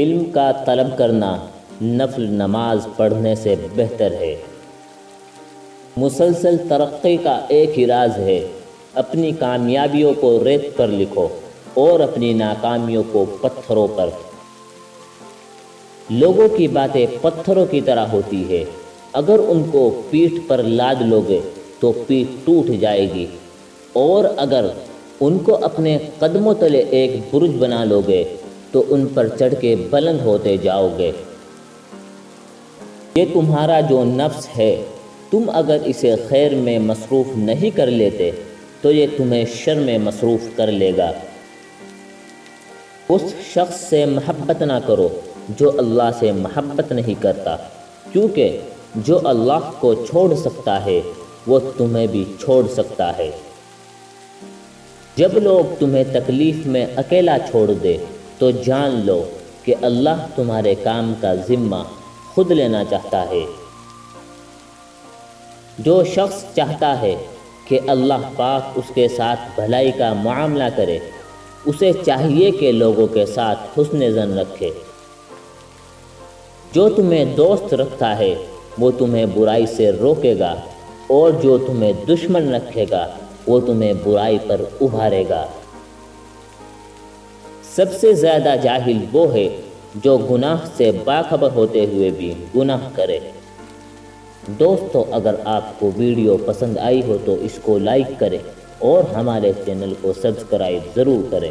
علم کا طلب کرنا نفل نماز پڑھنے سے بہتر ہے۔ مسلسل ترقی کا ایک ہی راز ہے، اپنی کامیابیوں کو ریت پر لکھو اور اپنی ناکامیوں کو پتھروں پر۔ لوگوں کی باتیں پتھروں کی طرح ہوتی ہے، اگر ان کو پیٹھ پر لاد لوگے تو پیٹھ ٹوٹ جائے گی، اور اگر ان کو اپنے قدموں تلے ایک برج بنا لوگے تو ان پر چڑھ کے بلند ہوتے جاؤ گے۔ یہ تمہارا جو نفس ہے، تم اگر اسے خیر میں مصروف نہیں کر لیتے تو یہ تمہیں شر میں مصروف کر لے گا۔ اس شخص سے محبت نہ کرو جو اللہ سے محبت نہیں کرتا، کیونکہ جو اللہ کو چھوڑ سکتا ہے وہ تمہیں بھی چھوڑ سکتا ہے۔ جب لوگ تمہیں تکلیف میں اکیلا چھوڑ دے تو جان لو کہ اللہ تمہارے کام کا ذمہ خود لینا چاہتا ہے۔ جو شخص چاہتا ہے کہ اللہ پاک اس کے ساتھ بھلائی کا معاملہ کرے، اسے چاہیے کہ لوگوں کے ساتھ حسن ظن رکھے۔ جو تمہیں دوست رکھتا ہے وہ تمہیں برائی سے روکے گا، اور جو تمہیں دشمن رکھے گا وہ تمہیں برائی پر ابھارے گا۔ سب سے زیادہ جاہل وہ ہے جو گناہ سے باخبر ہوتے ہوئے بھی گناہ کرے۔ دوستو، اگر آپ کو ویڈیو پسند آئی ہو تو اس کو لائک کریں اور ہمارے چینل کو سبسکرائب ضرور کریں۔